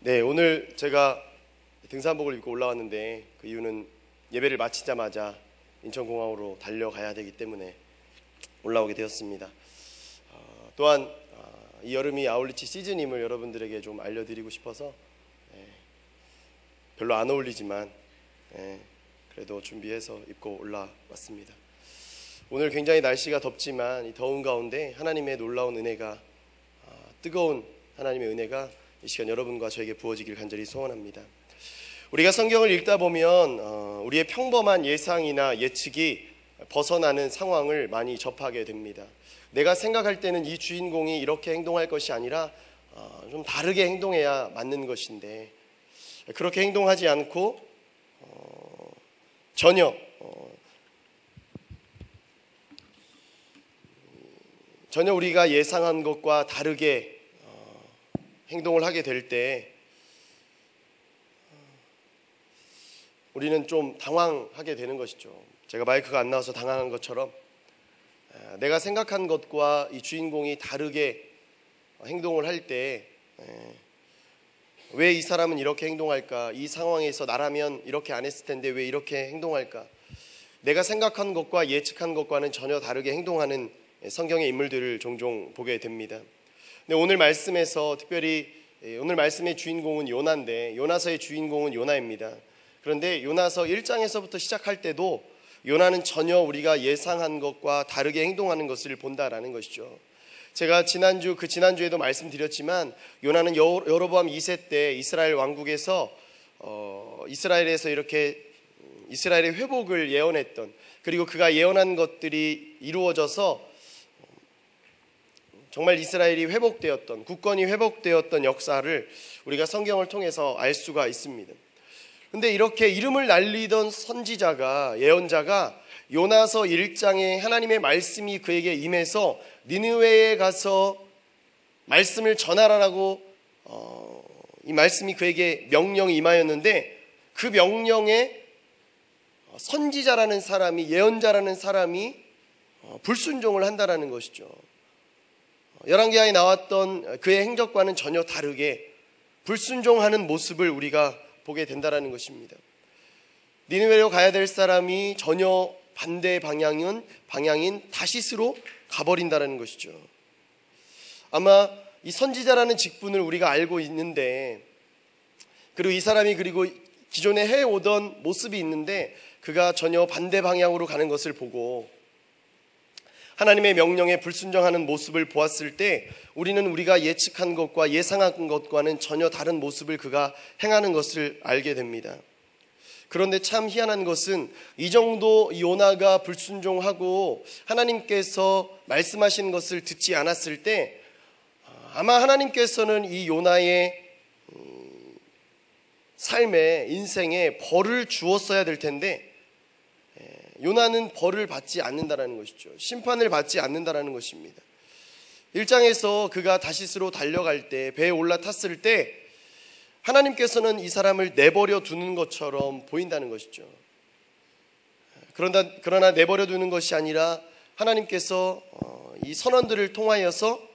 네, 오늘 제가 등산복을 입고 올라왔는데 그 이유는 예배를 마치자마자 인천공항으로 달려가야 되기 때문에 올라오게 되었습니다. 또한 이 여름이 아울리치 시즌임을 여러분들에게 좀 알려드리고 싶어서 별로 안 어울리지만 그래도 준비해서 입고 올라왔습니다. 오늘 굉장히 날씨가 덥지만 이 더운 가운데 하나님의 놀라운 은혜가 뜨거운 하나님의 은혜가 이 시간 여러분과 저에게 부어지길 간절히 소원합니다. 우리가 성경을 읽다 보면 우리의 평범한 예상이나 예측이 벗어나는 상황을 많이 접하게 됩니다. 내가 생각할 때는 이 주인공이 이렇게 행동할 것이 아니라 좀 다르게 행동해야 맞는 것인데 그렇게 행동하지 않고 전혀 우리가 예상한 것과 다르게 행동을 하게 될 때 우리는 좀 당황하게 되는 것이죠. 제가 마이크가 안 나와서 당황한 것처럼 내가 생각한 것과 이 주인공이 다르게 행동을 할 때 왜 이 사람은 이렇게 행동할까? 이 상황에서 나라면 이렇게 안 했을 텐데 왜 이렇게 행동할까? 내가 생각한 것과 예측한 것과는 전혀 다르게 행동하는 성경의 인물들을 종종 보게 됩니다. 근데 오늘 말씀에서 특별히 오늘 말씀의 주인공은 요나인데 요나서의 주인공은 요나입니다. 그런데 요나서 1장에서부터 시작할 때도 요나는 전혀 우리가 예상한 것과 다르게 행동하는 것을 본다라는 것이죠. 제가 지난주에도 말씀드렸지만 요나는 여로보암 2세 때 이스라엘 왕국에서 이스라엘에서 이렇게 이스라엘의 회복을 예언했던, 그리고 그가 예언한 것들이 이루어져서 정말 이스라엘이 회복되었던, 국권이 회복되었던 역사를 우리가 성경을 통해서 알 수가 있습니다. 그런데 이렇게 이름을 날리던 선지자가, 예언자가 요나서 1장에 하나님의 말씀이 그에게 임해서 니느웨에 가서 말씀을 전하라고 이 말씀이 그에게 명령이 임하였는데 그 명령에 선지자라는 사람이, 예언자라는 사람이 불순종을 한다라는 것이죠. 열왕기하에 나왔던 그의 행적과는 전혀 다르게 불순종하는 모습을 우리가 보게 된다라는 것입니다. 니느웨로 가야 될 사람이 전혀 반대 방향인 다시스로 가버린다라는 것이죠. 아마 이 선지자라는 직분을 우리가 알고 있는데, 그리고 이 사람이 그리고 기존에 해오던 모습이 있는데 그가 전혀 반대 방향으로 가는 것을 보고 하나님의 명령에 불순종하는 모습을 보았을 때 우리는 우리가 예측한 것과 예상한 것과는 전혀 다른 모습을 그가 행하는 것을 알게 됩니다. 그런데 참 희한한 것은 이 정도 요나가 불순종하고 하나님께서 말씀하시는 것을 듣지 않았을 때 아마 하나님께서는 이 요나의 삶에, 인생에 벌을 주었어야 될 텐데 요나는 벌을 받지 않는다라는 것이죠. 심판을 받지 않는다라는 것입니다. 1장에서 그가 다시스로 달려갈 때, 배에 올라탔을 때 하나님께서는 이 사람을 내버려 두는 것처럼 보인다는 것이죠. 그러나 내버려 두는 것이 아니라 하나님께서 이 선원들을 통하여서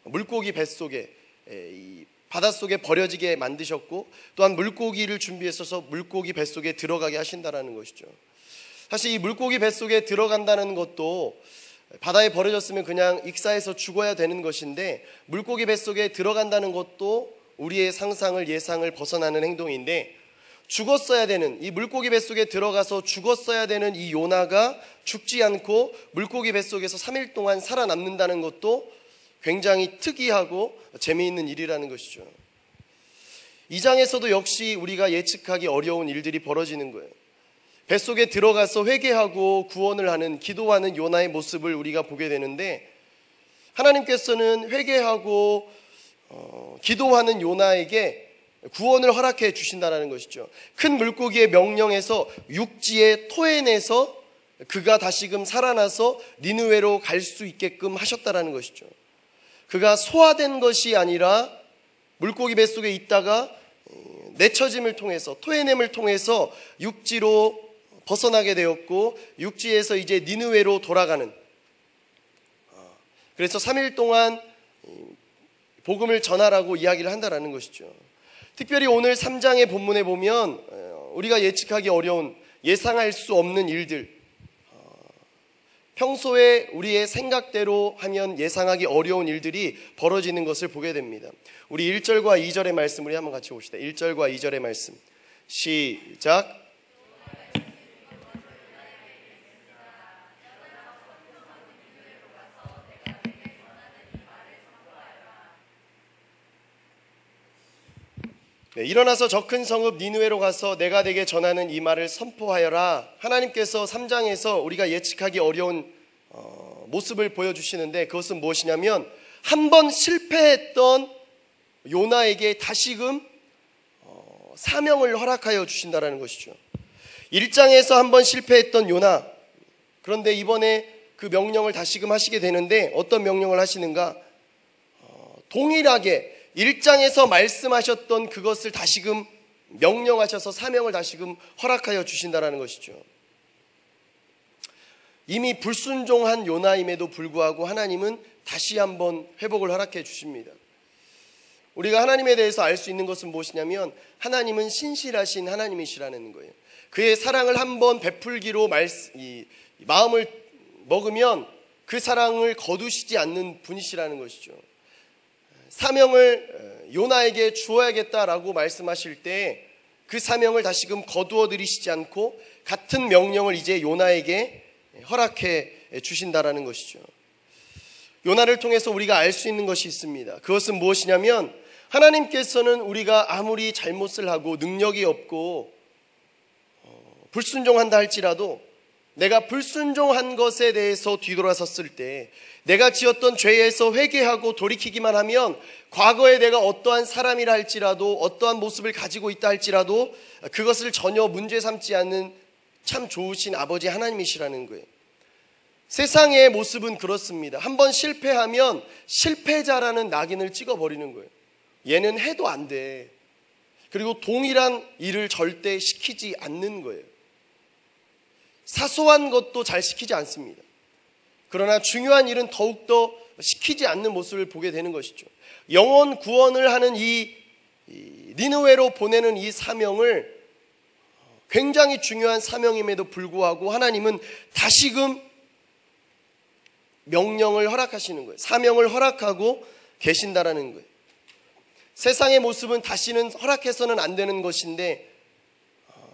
물고기 뱃속에, 이 바닷속에 버려지게 만드셨고 또한 물고기를 준비했어서 물고기 뱃속에 들어가게 하신다라는 것이죠. 사실 이 물고기 뱃속에 들어간다는 것도 바다에 버려졌으면 그냥 익사해서 죽어야 되는 것인데 물고기 뱃속에 들어간다는 것도 우리의 상상을, 예상을 벗어나는 행동인데 죽었어야 되는, 이 물고기 뱃속에 들어가서 죽었어야 되는 이 요나가 죽지 않고 물고기 뱃속에서 3일 동안 살아남는다는 것도 굉장히 특이하고 재미있는 일이라는 것이죠. 2장에서도 역시 우리가 예측하기 어려운 일들이 벌어지는 거예요. 뱃속에 들어가서 회개하고 구원을 하는, 기도하는 요나의 모습을 우리가 보게 되는데 하나님께서는 회개하고 기도하는 요나에게 구원을 허락해 주신다는 것이죠. 큰 물고기의 명령에서 육지에 토해내서 그가 다시금 살아나서 니느웨로 갈 수 있게끔 하셨다는 것이죠. 그가 소화된 것이 아니라 물고기 뱃속에 있다가 내쳐짐을 통해서, 토해냄을 통해서 육지로 벗어나게 되었고 육지에서 이제 니느웨로 돌아가는, 그래서 3일 동안 복음을 전하라고 이야기를 한다라는 것이죠. 특별히 오늘 3장의 본문에 보면 우리가 예측하기 어려운, 예상할 수 없는 일들, 평소에 우리의 생각대로 하면 예상하기 어려운 일들이 벌어지는 것을 보게 됩니다. 우리 1절과 2절의 말씀 우리 한번 같이 봅시다. 1절과 2절의 말씀 시작. 네, 일어나서 저 큰 성읍 니느웨로 가서 내가 네게 전하는 이 말을 선포하여라. 하나님께서 3장에서 우리가 예측하기 어려운 모습을 보여주시는데, 그것은 무엇이냐면 한 번 실패했던 요나에게 다시금 사명을 허락하여 주신다라는 것이죠. 1장에서 한 번 실패했던 요나, 그런데 이번에 그 명령을 다시금 하시게 되는데 어떤 명령을 하시는가? 동일하게 1장에서 말씀하셨던 그것을 다시금 명령하셔서 사명을 다시금 허락하여 주신다라는 것이죠. 이미 불순종한 요나임에도 불구하고 하나님은 다시 한번 회복을 허락해 주십니다. 우리가 하나님에 대해서 알 수 있는 것은 무엇이냐면 하나님은 신실하신 하나님이시라는 거예요. 그의 사랑을 한번 베풀기로 마음을 먹으면 그 사랑을 거두시지 않는 분이시라는 것이죠. 사명을 요나에게 주어야겠다라고 말씀하실 때 그 사명을 다시금 거두어 드리시지 않고 같은 명령을 이제 요나에게 허락해 주신다라는 것이죠. 요나를 통해서 우리가 알 수 있는 것이 있습니다. 그것은 무엇이냐면 하나님께서는 우리가 아무리 잘못을 하고 능력이 없고 불순종한다 할지라도 내가 불순종한 것에 대해서 뒤돌아섰을 때 내가 지었던 죄에서 회개하고 돌이키기만 하면 과거에 내가 어떠한 사람이라 할지라도 어떠한 모습을 가지고 있다 할지라도 그것을 전혀 문제 삼지 않는 참 좋으신 아버지 하나님이시라는 거예요. 세상의 모습은 그렇습니다. 한번 실패하면 실패자라는 낙인을 찍어버리는 거예요. 얘는 해도 안 돼. 그리고 동일한 일을 절대 시키지 않는 거예요. 사소한 것도 잘 시키지 않습니다. 그러나 중요한 일은 더욱더 시키지 않는 모습을 보게 되는 것이죠. 영혼 구원을 하는 이 니느웨로 보내는 이 사명을 굉장히 중요한 사명임에도 불구하고 하나님은 다시금 명령을 허락하시는 거예요. 사명을 허락하고 계신다라는 거예요. 세상의 모습은 다시는 허락해서는 안 되는 것인데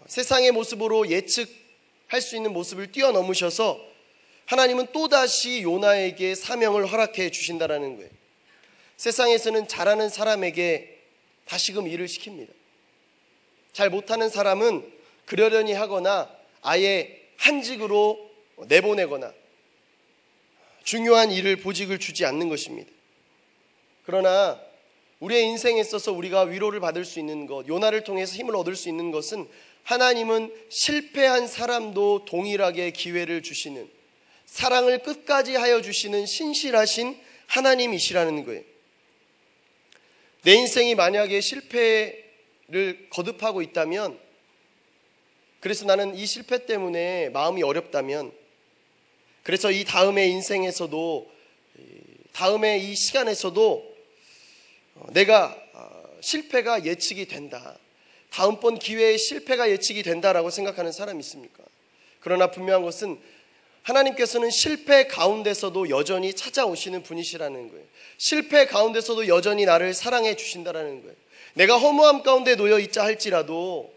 세상의 모습으로 예측할 수 있는 모습을 뛰어넘으셔서 하나님은 또다시 요나에게 사명을 허락해 주신다라는 거예요. 세상에서는 잘하는 사람에게 다시금 일을 시킵니다. 잘 못하는 사람은 그러려니 하거나 아예 한직으로 내보내거나 중요한 일을 보직을 주지 않는 것입니다. 그러나 우리의 인생에 있어서 우리가 위로를 받을 수 있는 것, 요나를 통해서 힘을 얻을 수 있는 것은 하나님은 실패한 사람도 동일하게 기회를 주시는, 사랑을 끝까지 하여 주시는 신실하신 하나님이시라는 거예요. 내 인생이 만약에 실패를 거듭하고 있다면, 그래서 나는 이 실패 때문에 마음이 어렵다면, 그래서 이 다음의 인생에서도, 다음의 이 시간에서도 내가 실패가 예측이 된다, 다음번 기회에 실패가 예측이 된다라고 생각하는 사람이 있습니까? 그러나 분명한 것은 하나님께서는 실패 가운데서도 여전히 찾아오시는 분이시라는 거예요. 실패 가운데서도 여전히 나를 사랑해 주신다라는 거예요. 내가 허무함 가운데 놓여 있자 할지라도,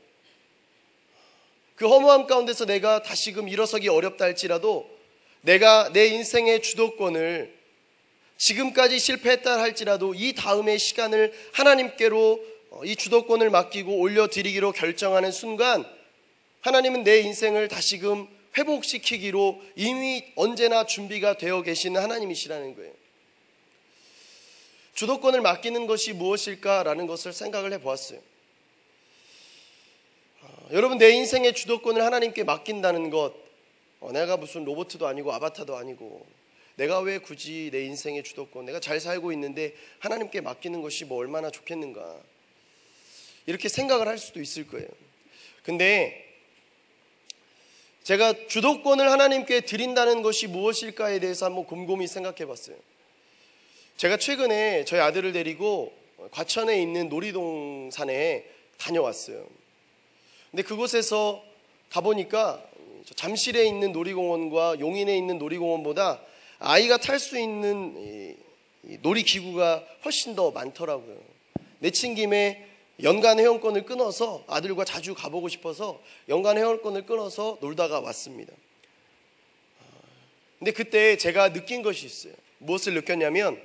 그 허무함 가운데서 내가 다시금 일어서기 어렵다 할지라도 내가 내 인생의 주도권을, 지금까지 실패했다 할지라도 이 다음의 시간을 하나님께로 이 주도권을 맡기고 올려드리기로 결정하는 순간 하나님은 내 인생을 다시금 회복시키기로 이미 언제나 준비가 되어 계시는 하나님이시라는 거예요. 주도권을 맡기는 것이 무엇일까라는 것을 생각을 해보았어요. 여러분, 내 인생의 주도권을 하나님께 맡긴다는 것, 내가 무슨 로봇도 아니고 아바타도 아니고 내가 왜 굳이 내 인생의 주도권, 내가 잘 살고 있는데 하나님께 맡기는 것이 뭐 얼마나 좋겠는가, 이렇게 생각을 할 수도 있을 거예요. 근데 제가 주도권을 하나님께 드린다는 것이 무엇일까에 대해서 한번 곰곰이 생각해 봤어요. 제가 최근에 저희 아들을 데리고 과천에 있는 놀이동산에 다녀왔어요. 근데 그곳에서 가보니까 잠실에 있는 놀이공원과 용인에 있는 놀이공원보다 아이가 탈 수 있는 놀이기구가 훨씬 더 많더라고요. 내친 김에 연간 회원권을 끊어서 아들과 자주 가보고 싶어서 연간 회원권을 끊어서 놀다가 왔습니다. 근데 그때 제가 느낀 것이 있어요. 무엇을 느꼈냐면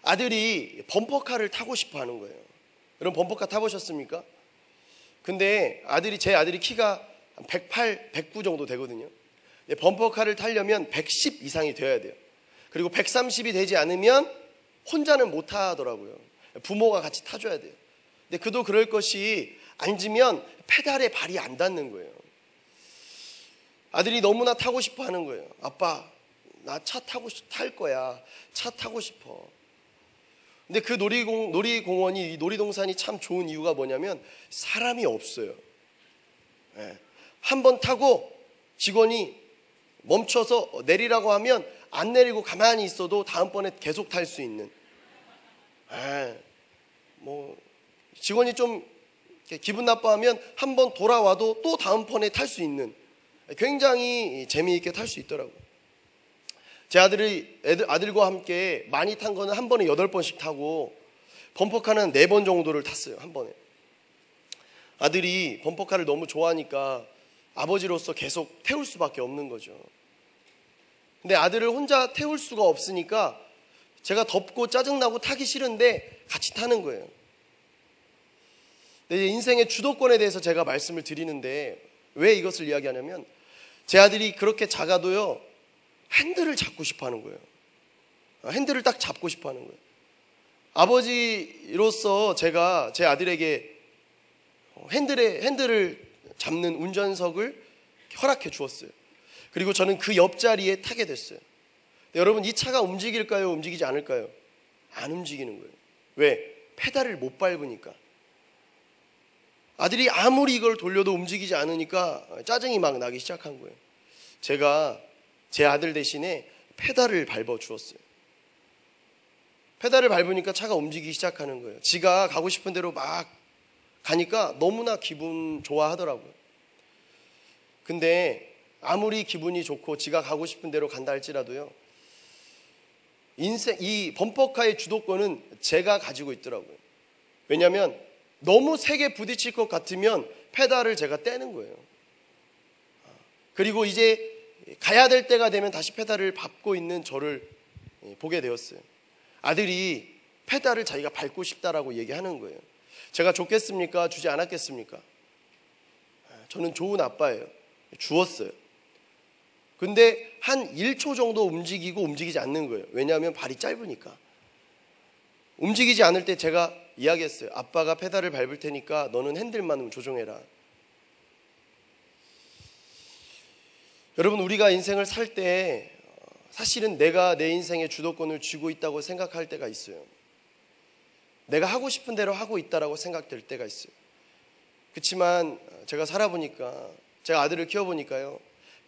아들이 범퍼카를 타고 싶어 하는 거예요. 여러분 범퍼카 타보셨습니까? 근데 제 아들이 키가 108, 109 정도 되거든요. 범퍼카를 타려면 110 이상이 되어야 돼요. 그리고 130이 되지 않으면 혼자는 못 타더라고요. 부모가 같이 타줘야 돼요. 근데 그도 그럴 것이 앉으면 페달에 발이 안 닿는 거예요. 아들이 너무나 타고 싶어 하는 거예요. 아빠, 나 탈 거야. 차 타고 싶어. 근데 그 놀이공원이, 이 놀이동산이 참 좋은 이유가 뭐냐면 사람이 없어요. 한 번 타고 직원이 멈춰서 내리라고 하면 안 내리고 가만히 있어도 다음번에 계속 탈 수 있는. 직원이 좀 기분 나빠하면 한 번 돌아와도 또 다음번에 탈 수 있는, 굉장히 재미있게 탈 수 있더라고요. 제 아들과 함께 많이 탄 거는 한 번에 8번씩 타고 범퍼카는 4번 정도를 탔어요. 한 번에. 아들이 범퍼카를 너무 좋아하니까 아버지로서 계속 태울 수밖에 없는 거죠. 근데 아들을 혼자 태울 수가 없으니까 제가 덥고 짜증나고 타기 싫은데 같이 타는 거예요. 내 인생의 주도권에 대해서 제가 말씀을 드리는데 왜 이것을 이야기하냐면 제 아들이 그렇게 작아도요 핸들을 잡고 싶어 하는 거예요. 핸들을 딱 잡고 싶어 하는 거예요. 아버지로서 제가 제 아들에게 핸들을 잡는 운전석을 허락해 주었어요. 그리고 저는 그 옆자리에 타게 됐어요. 여러분, 이 차가 움직일까요? 움직이지 않을까요? 안 움직이는 거예요. 왜? 페달을 못 밟으니까. 아들이 아무리 이걸 돌려도 움직이지 않으니까 짜증이 막 나기 시작한 거예요. 제가 제 아들 대신에 페달을 밟아 주었어요. 페달을 밟으니까 차가 움직이기 시작하는 거예요. 지가 가고 싶은 대로 막 가니까 너무나 기분 좋아하더라고요. 근데 아무리 기분이 좋고 지가 가고 싶은 대로 간다 할지라도요, 이 범퍼카의 주도권은 제가 가지고 있더라고요. 왜냐하면 너무 세게 부딪힐 것 같으면 페달을 제가 떼는 거예요. 그리고 이제 가야 될 때가 되면 다시 페달을 밟고 있는 저를 보게 되었어요. 아들이 페달을 자기가 밟고 싶다라고 얘기하는 거예요. 제가 줬겠습니까? 주지 않았겠습니까? 저는 좋은 아빠예요. 주었어요. 근데 한 1초 정도 움직이고 움직이지 않는 거예요. 왜냐하면 발이 짧으니까. 움직이지 않을 때 제가 이야기했어요. 아빠가 페달을 밟을 테니까 너는 핸들만 조종해라. 여러분, 우리가 인생을 살 때 사실은 내가 내 인생의 주도권을 쥐고 있다고 생각할 때가 있어요. 내가 하고 싶은 대로 하고 있다라고 생각될 때가 있어요. 그렇지만 제가 살아보니까, 제가 아들을 키워보니까요,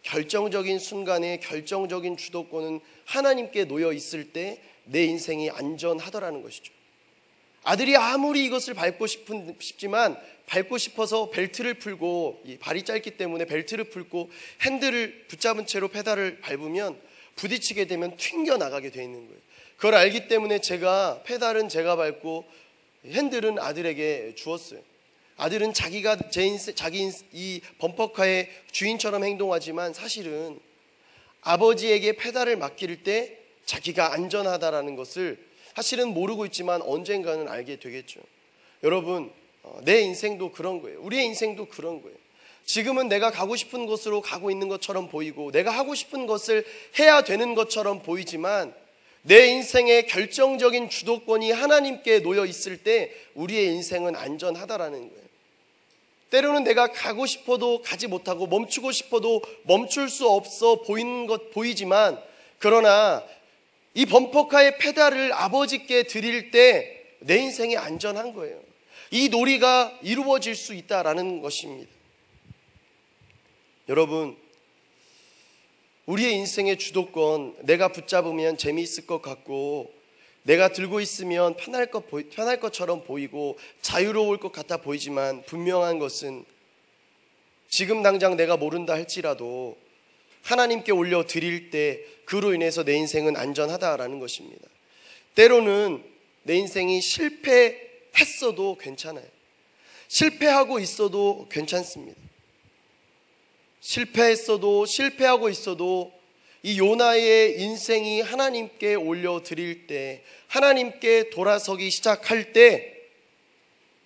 결정적인 순간에 결정적인 주도권은 하나님께 놓여 있을 때 내 인생이 안전하더라는 것이죠. 아들이 아무리 이것을 밟고 싶지만 밟고 싶어서 벨트를 풀고, 이 발이 짧기 때문에 벨트를 풀고 핸들을 붙잡은 채로 페달을 밟으면 부딪히게 되면 튕겨나가게 돼 있는 거예요. 그걸 알기 때문에 제가 페달은 제가 밟고 핸들은 아들에게 주었어요. 아들은 자기가 이 범퍼카의 주인처럼 행동하지만 사실은 아버지에게 페달을 맡길 때 자기가 안전하다라는 것을 사실은 모르고 있지만 언젠가는 알게 되겠죠. 여러분, 내 인생도 그런 거예요. 우리의 인생도 그런 거예요. 지금은 내가 가고 싶은 곳으로 가고 있는 것처럼 보이고 내가 하고 싶은 것을 해야 되는 것처럼 보이지만 내 인생의 결정적인 주도권이 하나님께 놓여 있을 때 우리의 인생은 안전하다라는 거예요. 때로는 내가 가고 싶어도 가지 못하고 멈추고 싶어도 멈출 수 없어 보이지만, 그러나 이 범퍼카의 페달을 아버지께 드릴 때 내 인생이 안전한 거예요. 이 놀이가 이루어질 수 있다라는 것입니다. 여러분, 우리의 인생의 주도권 내가 붙잡으면 재미있을 것 같고 내가 들고 있으면 편할 것처럼 보이고 자유로울 것 같아 보이지만 분명한 것은 지금 당장 내가 모른다 할지라도 하나님께 올려 드릴 때 그로 인해서 내 인생은 안전하다라는 것입니다. 때로는 내 인생이 실패했어도 괜찮아요. 실패하고 있어도 괜찮습니다. 실패하고 있어도 이 요나의 인생이 하나님께 올려드릴 때, 하나님께 돌아서기 시작할 때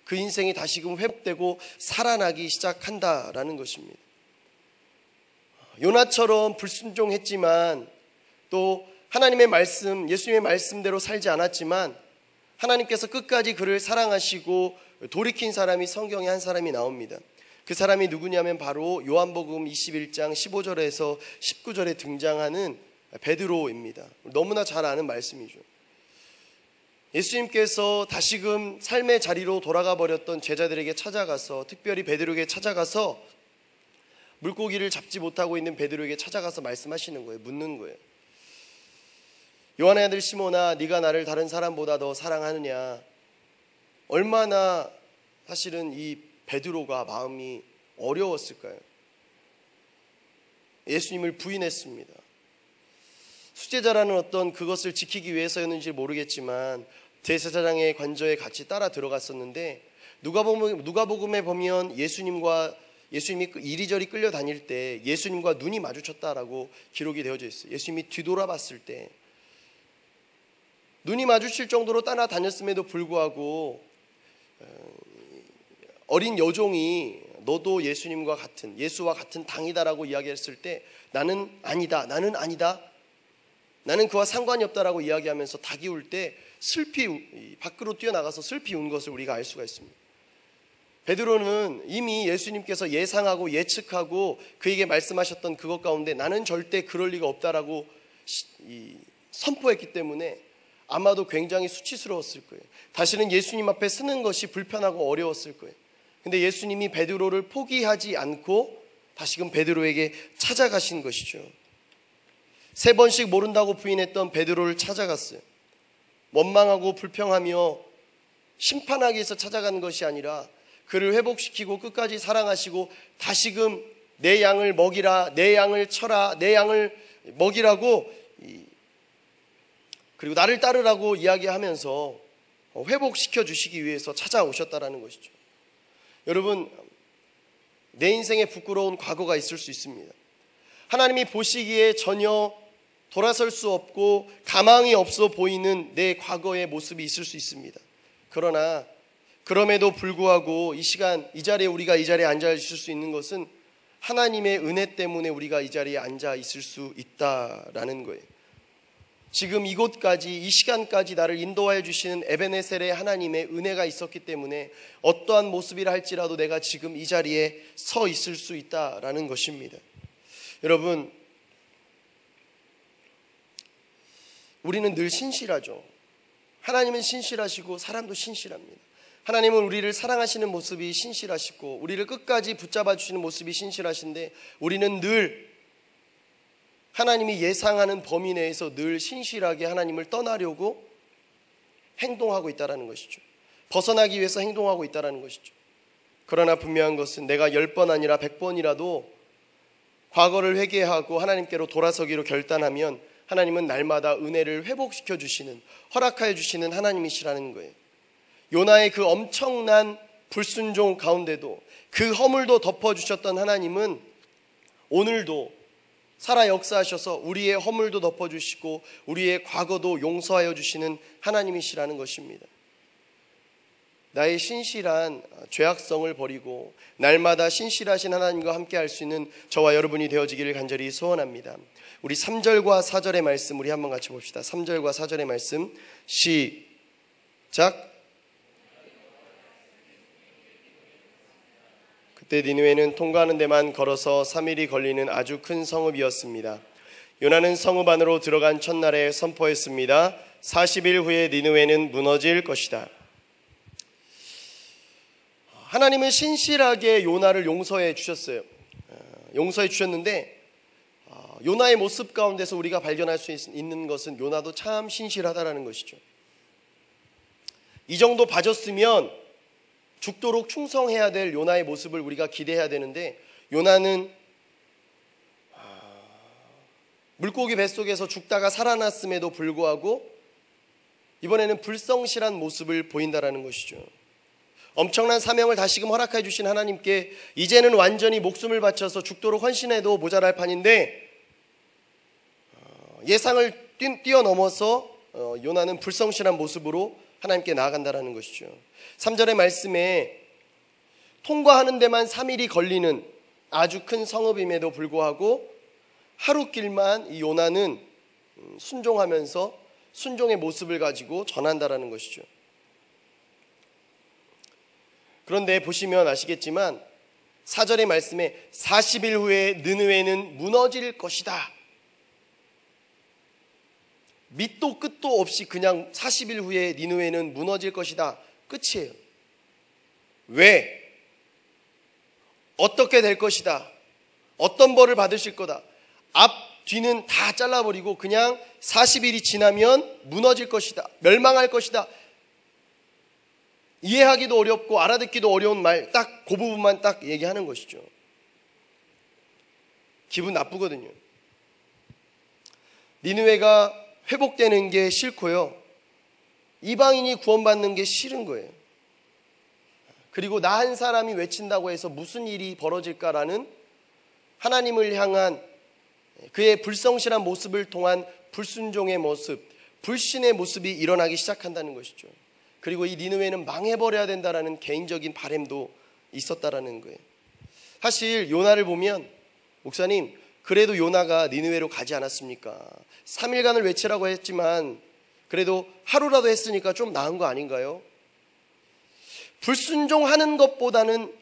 그 인생이 다시금 회복되고 살아나기 시작한다라는 것입니다. 요나처럼 불순종했지만 또 하나님의 말씀, 예수님의 말씀대로 살지 않았지만 하나님께서 끝까지 그를 사랑하시고 돌이킨 사람이 성경에 한 사람이 나옵니다. 그 사람이 누구냐면 바로 요한복음 21장 15절에서 19절에 등장하는 베드로입니다. 너무나 잘 아는 말씀이죠. 예수님께서 다시금 삶의 자리로 돌아가 버렸던 제자들에게 찾아가서, 특별히 베드로에게 찾아가서 물고기를 잡지 못하고 있는 베드로에게 찾아가서 말씀하시는 거예요. 묻는 거예요. 요한의 아들 시몬아, 네가 나를 다른 사람보다 더 사랑하느냐. 얼마나 사실은 이 베드로가 마음이 어려웠을까요? 예수님을 부인했습니다. 수제자라는 어떤 그것을 지키기 위해서였는지 모르겠지만 제사장의 관저에 같이 따라 들어갔었는데 누가복음에 보면 예수님이 이리저리 끌려다닐 때 예수님과 눈이 마주쳤다라고 기록이 되어져 있어요. 예수님이 뒤돌아봤을 때 눈이 마주칠 정도로 따라다녔음에도 불구하고 어린 여종이 너도 예수님과 같은, 예수와 같은 당이다라고 이야기했을 때 나는 아니다, 나는 그와 상관이 없다라고 이야기하면서 닭이 울 때 슬피 밖으로 뛰어나가서 슬피 운 것을 우리가 알 수가 있습니다. 베드로는 이미 예수님께서 예상하고 예측하고 그에게 말씀하셨던 그것 가운데 나는 절대 그럴 리가 없다라고 선포했기 때문에 아마도 굉장히 수치스러웠을 거예요. 다시는 예수님 앞에 서는 것이 불편하고 어려웠을 거예요. 근데 예수님이 베드로를 포기하지 않고 다시금 베드로에게 찾아가신 것이죠. 3번씩 모른다고 부인했던 베드로를 찾아갔어요. 원망하고 불평하며 심판하기 위해서 찾아가는 것이 아니라 그를 회복시키고 끝까지 사랑하시고 다시금 내 양을 먹이라, 내 양을 쳐라, 내 양을 먹이라고, 그리고 나를 따르라고 이야기하면서 회복시켜 주시기 위해서 찾아오셨다라는 것이죠. 여러분, 내 인생에 부끄러운 과거가 있을 수 있습니다. 하나님이 보시기에 전혀 돌아설 수 없고 가망이 없어 보이는 내 과거의 모습이 있을 수 있습니다. 그러나 그럼에도 불구하고 이 시간, 이 자리에 우리가 이 자리에 앉아 있을 수 있는 것은 하나님의 은혜 때문에 우리가 이 자리에 앉아 있을 수 있다라는 거예요. 지금 이곳까지, 이 시간까지 나를 인도하여 주시는 에베네셀의 하나님의 은혜가 있었기 때문에 어떠한 모습이라 할지라도 내가 지금 이 자리에 서 있을 수 있다라는 것입니다. 여러분, 우리는 늘 신실하죠. 하나님은 신실하시고 사람도 신실합니다. 하나님은 우리를 사랑하시는 모습이 신실하시고 우리를 끝까지 붙잡아 주시는 모습이 신실하신데 우리는 늘 하나님이 예상하는 범위 내에서 늘 신실하게 하나님을 떠나려고 행동하고 있다는 것이죠. 벗어나기 위해서 행동하고 있다는 것이죠. 그러나 분명한 것은 내가 10번 아니라 100번이라도 과거를 회개하고 하나님께로 돌아서기로 결단하면 하나님은 날마다 은혜를 회복시켜 주시는, 허락하여 주시는 하나님이시라는 거예요. 요나의 그 엄청난 불순종 가운데도 그 허물도 덮어주셨던 하나님은 오늘도 살아 역사하셔서 우리의 허물도 덮어주시고 우리의 과거도 용서하여 주시는 하나님이시라는 것입니다. 나의 신실한 죄악성을 버리고 날마다 신실하신 하나님과 함께 할 수 있는 저와 여러분이 되어지기를 간절히 소원합니다. 우리 3절과 4절의 말씀 우리 한번 같이 봅시다. 3절과 4절의 말씀 시작. 그때 니느웨는 통과하는 데만 걸어서 3일이 걸리는 아주 큰 성읍이었습니다. 요나는 성읍 안으로 들어간 첫날에 선포했습니다. 40일 후에 니느웨는 무너질 것이다. 하나님은 신실하게 요나를 용서해 주셨어요. 용서해 주셨는데 요나의 모습 가운데서 우리가 발견할 수 있는 것은 요나도 참 신실하다라는 것이죠. 이 정도 봐줬으면 죽도록 충성해야 될 요나의 모습을 우리가 기대해야 되는데, 요나는 물고기 뱃속에서 죽다가 살아났음에도 불구하고 이번에는 불성실한 모습을 보인다라는 것이죠. 엄청난 사명을 다시금 허락해 주신 하나님께 이제는 완전히 목숨을 바쳐서 죽도록 헌신해도 모자랄 판인데, 예상을 뛰어넘어서 요나는 불성실한 모습으로 하나님께 나아간다라는 것이죠. 3절의 말씀에 통과하는 데만 3일이 걸리는 아주 큰 성읍임에도 불구하고 하루길만 이 요나는 순종하면서 순종의 모습을 가지고 전한다라는 것이죠. 그런데 보시면 아시겠지만 4절의 말씀에 40일 후에 느느웨는 무너질 것이다. 밑도 끝도 없이 그냥 40일 후에 니느웨는 무너질 것이다. 끝이에요. 왜? 어떻게 될 것이다. 어떤 벌을 받으실 거다. 앞, 뒤는 다 잘라버리고 그냥 40일이 지나면 무너질 것이다. 멸망할 것이다. 이해하기도 어렵고 알아듣기도 어려운 말, 딱 그 부분만 딱 얘기하는 것이죠. 기분 나쁘거든요. 니느웨가 회복되는 게 싫고요. 이방인이 구원받는 게 싫은 거예요. 그리고 나 한 사람이 외친다고 해서 무슨 일이 벌어질까라는 하나님을 향한 그의 불성실한 모습을 통한 불순종의 모습, 불신의 모습이 일어나기 시작한다는 것이죠. 그리고 이 니느웨는 망해버려야 된다라는 개인적인 바람도 있었다라는 거예요. 사실 요나를 보면, 목사님 그래도 요나가 니느웨로 가지 않았습니까? 3일간을 외치라고 했지만 그래도 하루라도 했으니까 좀 나은 거 아닌가요? 불순종하는 것보다는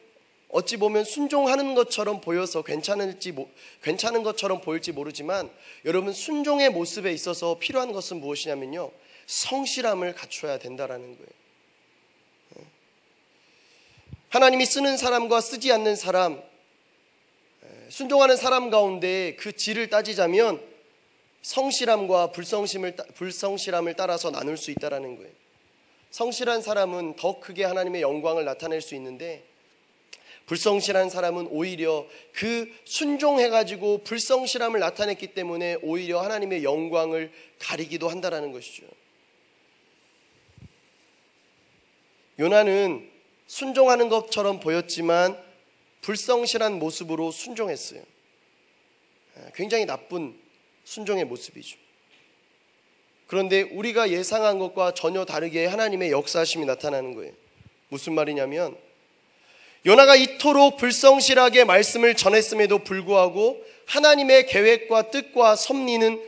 어찌 보면 순종하는 것처럼 보여서 괜찮은 것처럼 보일지 모르지만, 여러분 순종의 모습에 있어서 필요한 것은 무엇이냐면요, 성실함을 갖춰야 된다라는 거예요. 하나님이 쓰는 사람과 쓰지 않는 사람, 순종하는 사람 가운데 그 질을 따지자면 성실함과 불성실함을 따라서 나눌 수 있다라는 거예요. 성실한 사람은 더 크게 하나님의 영광을 나타낼 수 있는데, 불성실한 사람은 오히려 그 순종해가지고 불성실함을 나타냈기 때문에 오히려 하나님의 영광을 가리기도 한다라는 것이죠. 요나는 순종하는 것처럼 보였지만 불성실한 모습으로 순종했어요. 굉장히 나쁜 순종의 모습이죠. 그런데 우리가 예상한 것과 전혀 다르게 하나님의 역사하심이 나타나는 거예요. 무슨 말이냐면, 요나가 이토록 불성실하게 말씀을 전했음에도 불구하고 하나님의 계획과 뜻과 섭리는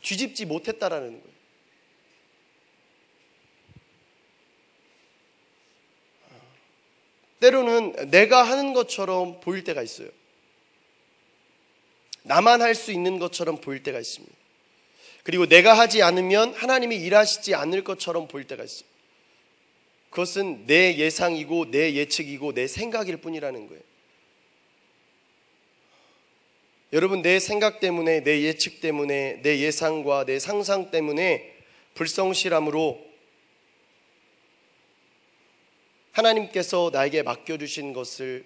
뒤집지 못했다라는 거예요. 때로는 내가 하는 것처럼 보일 때가 있어요. 나만 할 수 있는 것처럼 보일 때가 있습니다. 그리고 내가 하지 않으면 하나님이 일하시지 않을 것처럼 보일 때가 있어요. 그것은 내 예상이고 내 예측이고 내 생각일 뿐이라는 거예요. 여러분, 내 생각 때문에, 내 예측 때문에, 내 예상과 내 상상 때문에 불성실함으로 하나님께서 나에게 맡겨주신 것을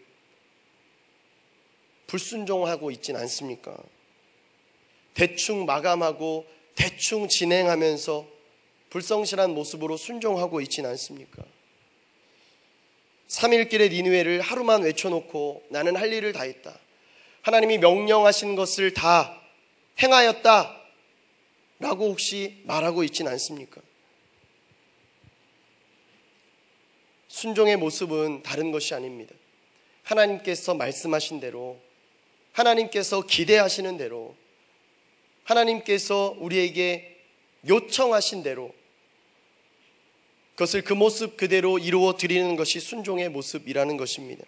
불순종하고 있진 않습니까? 대충 마감하고 대충 진행하면서 불성실한 모습으로 순종하고 있진 않습니까? 3일길의 니느웨를 하루만 외쳐놓고 나는 할 일을 다 했다, 하나님이 명령하신 것을 다 행하였다 라고 혹시 말하고 있진 않습니까? 순종의 모습은 다른 것이 아닙니다. 하나님께서 말씀하신 대로, 하나님께서 기대하시는 대로, 하나님께서 우리에게 요청하신 대로 그것을 그 모습 그대로 이루어 드리는 것이 순종의 모습이라는 것입니다.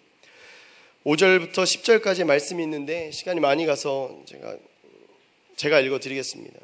5절부터 10절까지 말씀이 있는데 시간이 많이 가서 제가 읽어드리겠습니다.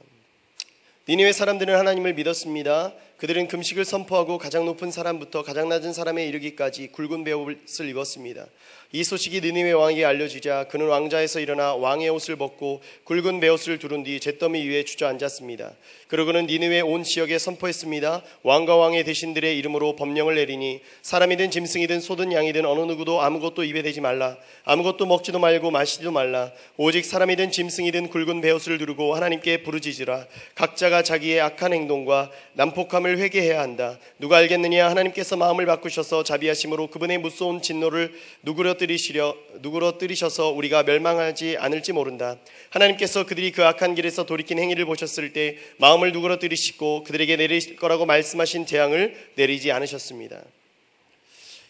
니느웨 사람들은 하나님을 믿었습니다. 그들은 금식을 선포하고 가장 높은 사람부터 가장 낮은 사람에 이르기까지 굵은 베옷을 입었습니다. 이 소식이 느니웨 왕에게 알려지자 그는 왕자에서 일어나 왕의 옷을 벗고 굵은 베옷을 두른 뒤 잿더미 위에 주저앉았습니다. 그러고는 니느웨 온 지역에 선포했습니다. 왕과 왕의 대신들의 이름으로 법령을 내리니 사람이든 짐승이든 소든 양이든 어느 누구도 아무것도 입에 대지 말라. 아무것도 먹지도 말고 마시지도 말라. 오직 사람이든 짐승이든 굵은 베옷을 두르고 하나님께 부르짖으라. 각자가 자기의 악한 행동과 난폭함을 회개해야 한다. 누가 알겠느냐? 하나님께서 마음을 바꾸셔서 자비하심으로 그분의 무서운 진노를 누그러뜨리셔서 우리가 멸망하지 않을지 모른다. 하나님께서 그들이 그 악한 길에서 돌이킨 행위를 보셨을 때 마음을 누그러뜨리시고 그들에게 내리실 거라고 말씀하신 재앙을 내리지 않으셨습니다.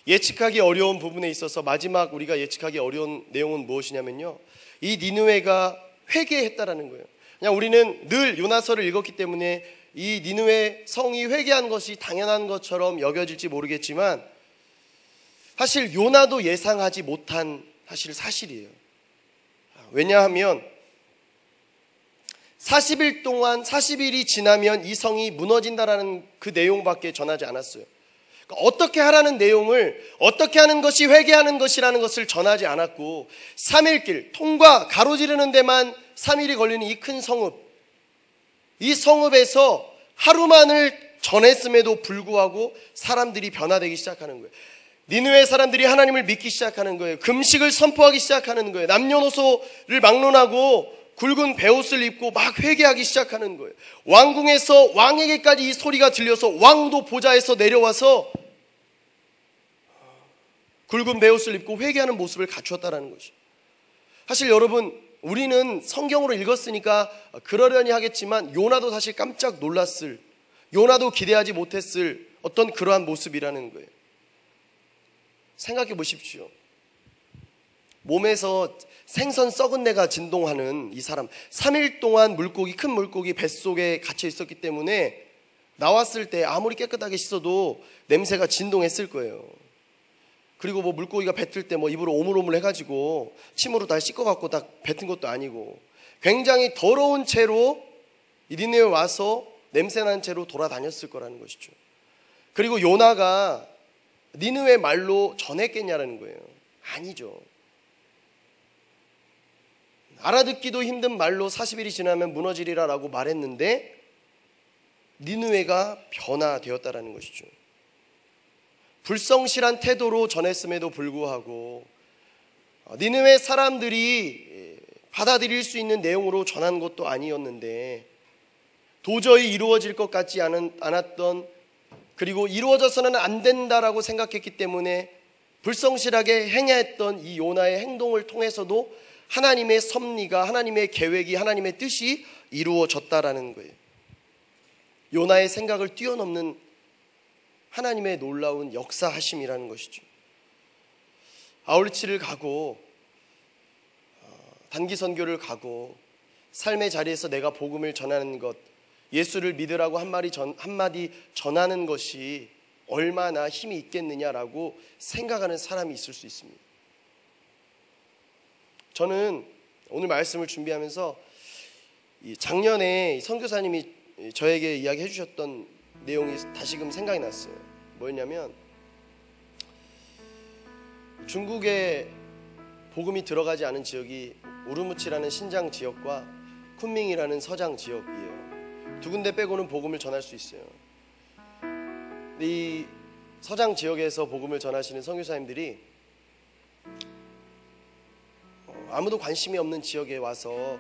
예측하기 어려운 부분에 있어서 마지막 우리가 예측하기 어려운 내용은 무엇이냐면요, 이 니느웨가 회개했다라는 거예요. 그냥 우리는 늘 요나서를 읽었기 때문에 이 니느웨 성이 회개한 것이 당연한 것처럼 여겨질지 모르겠지만 사실 요나도 예상하지 못한 사실이에요. 왜냐하면 40일 동안 40일이 지나면 이 성이 무너진다라는 그 내용밖에 전하지 않았어요. 그러니까 어떻게 하라는 내용을, 어떻게 하는 것이 회개하는 것이라는 것을 전하지 않았고 3일길 통과 가로지르는 데만 3일이 걸리는 이 큰 성읍, 이 성읍에서 하루만을 전했음에도 불구하고 사람들이 변화되기 시작하는 거예요. 니느웨 사람들이 하나님을 믿기 시작하는 거예요. 금식을 선포하기 시작하는 거예요. 남녀노소를 막론하고 굵은 베옷을 입고 막 회개하기 시작하는 거예요. 왕궁에서 왕에게까지 이 소리가 들려서 왕도 보좌에서 내려와서 굵은 베옷을 입고 회개하는 모습을 갖추었다는 것이죠. 사실 여러분, 우리는 성경으로 읽었으니까 그러려니 하겠지만 요나도 사실 깜짝 놀랐을, 요나도 기대하지 못했을 어떤 그러한 모습이라는 거예요. 생각해 보십시오. 몸에서 생선 썩은 내가 진동하는 이 사람, 3일 동안 물고기, 큰 물고기 뱃속에 갇혀 있었기 때문에 나왔을 때 아무리 깨끗하게 씻어도 냄새가 진동했을 거예요. 그리고 뭐 물고기가 뱉을 때 뭐 입으로 오물오물 해가지고 침으로 다 씻어갖고 다 뱉은 것도 아니고 굉장히 더러운 채로 니느웨에 와서 냄새나는 채로 돌아다녔을 거라는 것이죠. 그리고 요나가 니느웨 말로 전했겠냐라는 거예요. 아니죠. 알아듣기도 힘든 말로 40일이 지나면 무너지리라 라고 말했는데 니느웨가 변화되었다라는 것이죠. 불성실한 태도로 전했음에도 불구하고 니느웨 사람들이 받아들일 수 있는 내용으로 전한 것도 아니었는데 도저히 이루어질 것 같지 않았던, 그리고 이루어져서는 안 된다라고 생각했기 때문에 불성실하게 행했던 이 요나의 행동을 통해서도 하나님의 섭리가, 하나님의 계획이, 하나님의 뜻이 이루어졌다라는 거예요. 요나의 생각을 뛰어넘는 하나님의 놀라운 역사하심이라는 것이죠. 아울리치를 가고 단기 선교를 가고 삶의 자리에서 내가 복음을 전하는 것, 예수를 믿으라고 한마디 전하는 것이 얼마나 힘이 있겠느냐라고 생각하는 사람이 있을 수 있습니다. 저는 오늘 말씀을 준비하면서 작년에 선교사님이 저에게 이야기해 주셨던 내용이 다시금 생각이 났어요. 뭐였냐면 중국에 복음이 들어가지 않은 지역이 우르무치라는 신장 지역과 쿤밍이라는 서장 지역이에요. 두 군데 빼고는 복음을 전할 수 있어요. 이 서장 지역에서 복음을 전하시는 선교사님들이 아무도 관심이 없는 지역에 와서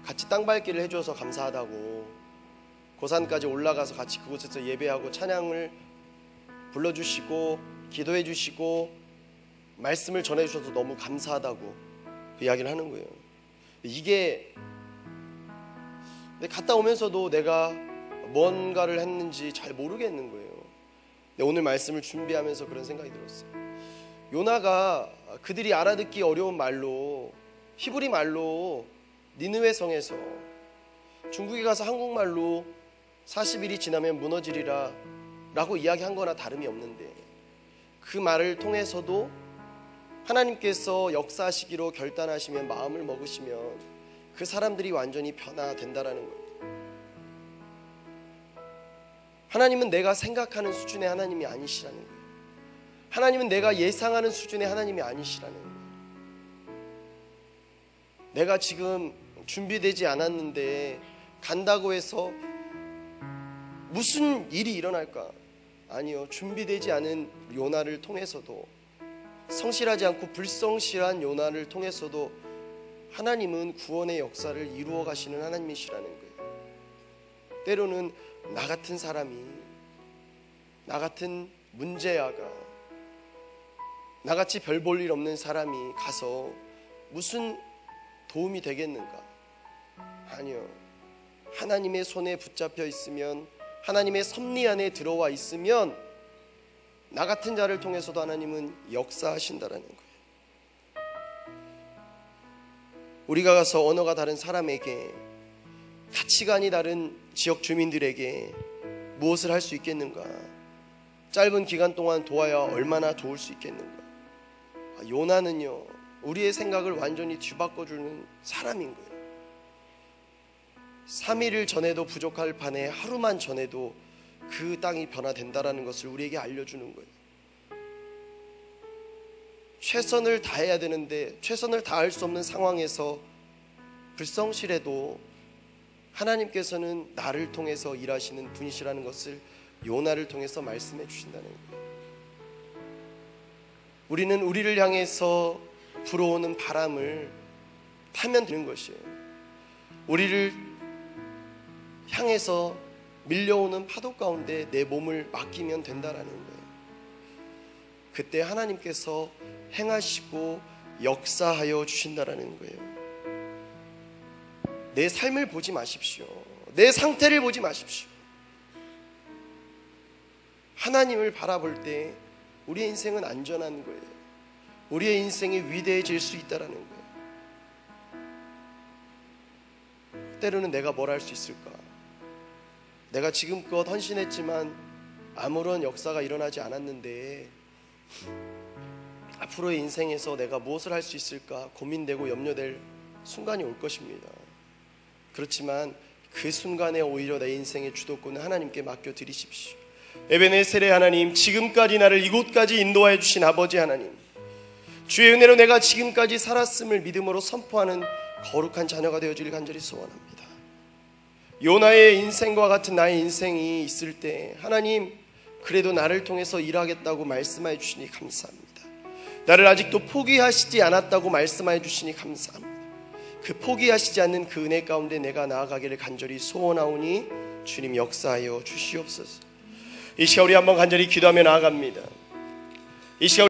같이 땅밟기를 해줘서 감사하다고, 고산까지 올라가서 같이 그곳에서 예배하고 찬양을 불러주시고 기도해 주시고 말씀을 전해주셔서 너무 감사하다고 그 이야기를 하는 거예요. 이게 갔다 오면서도 내가 뭔가를 했는지 잘 모르겠는 거예요. 오늘 말씀을 준비하면서 그런 생각이 들었어요. 요나가 그들이 알아듣기 어려운 말로, 히브리 말로 니느웨 성에서 중국에 가서 한국말로 40일이 지나면 무너지리라 라고 이야기한 거나 다름이 없는데 그 말을 통해서도 하나님께서 역사하시기로 결단하시면, 마음을 먹으시면 그 사람들이 완전히 변화된다라는 거예요. 하나님은 내가 생각하는 수준의 하나님이 아니시라는 거예요. 하나님은 내가 예상하는 수준의 하나님이 아니시라는 거예요. 내가 지금 준비되지 않았는데 간다고 해서 무슨 일이 일어날까? 아니요. 준비되지 않은 요나를 통해서도, 성실하지 않고 불성실한 요나를 통해서도 하나님은 구원의 역사를 이루어 가시는 하나님이시라는 거예요. 때로는 나 같은 사람이, 나 같은 문제아가, 나같이 별 볼 일 없는 사람이 가서 무슨 도움이 되겠는가? 아니요. 하나님의 손에 붙잡혀 있으면, 하나님의 섭리 안에 들어와 있으면 나 같은 자를 통해서도 하나님은 역사하신다라는 거예요. 우리가 가서 언어가 다른 사람에게, 가치관이 다른 지역 주민들에게 무엇을 할 수 있겠는가? 짧은 기간 동안 도와야 얼마나 도울 수 있겠는가? 요나는요, 우리의 생각을 완전히 뒤바꿔주는 사람인 거예요. 3일을 전에도 부족할 판에 하루만 전에도 그 땅이 변화된다라는 것을 우리에게 알려주는 거예요. 최선을 다해야 되는데 최선을 다할 수 없는 상황에서 불성실해도 하나님께서는 나를 통해서 일하시는 분이시라는 것을 요나를 통해서 말씀해 주신다는 거예요. 우리는 우리를 향해서 불어오는 바람을 타면 되는 것이에요. 우리를 향해서 밀려오는 파도 가운데 내 몸을 맡기면 된다라는 거예요. 그때 하나님께서 행하시고 역사하여 주신다라는 거예요. 내 삶을 보지 마십시오. 내 상태를 보지 마십시오. 하나님을 바라볼 때 우리의 인생은 안전한 거예요. 우리의 인생이 위대해질 수 있다라는 거예요. 때로는 내가 뭘 할 수 있을까? 내가 지금껏 헌신했지만 아무런 역사가 일어나지 않았는데 앞으로의 인생에서 내가 무엇을 할 수 있을까 고민되고 염려될 순간이 올 것입니다. 그렇지만 그 순간에 오히려 내 인생의 주도권을 하나님께 맡겨드리십시오. 에베네셀의 하나님, 지금까지 나를 이곳까지 인도하여 주신 아버지 하나님, 주의 은혜로 내가 지금까지 살았음을 믿음으로 선포하는 거룩한 자녀가 되어주길 간절히 소원합니다. 요나의 인생과 같은 나의 인생이 있을 때 하나님, 그래도 나를 통해서 일하겠다고 말씀하여 주시니 감사합니다. 나를 아직도 포기하시지 않았다고 말씀하여 주시니 감사합니다. 그 포기하시지 않는 그 은혜 가운데 내가 나아가기를 간절히 소원하오니 주님 역사하여 주시옵소서. 이 시간 우리 한번 간절히 기도하며 나아갑니다. 이 시간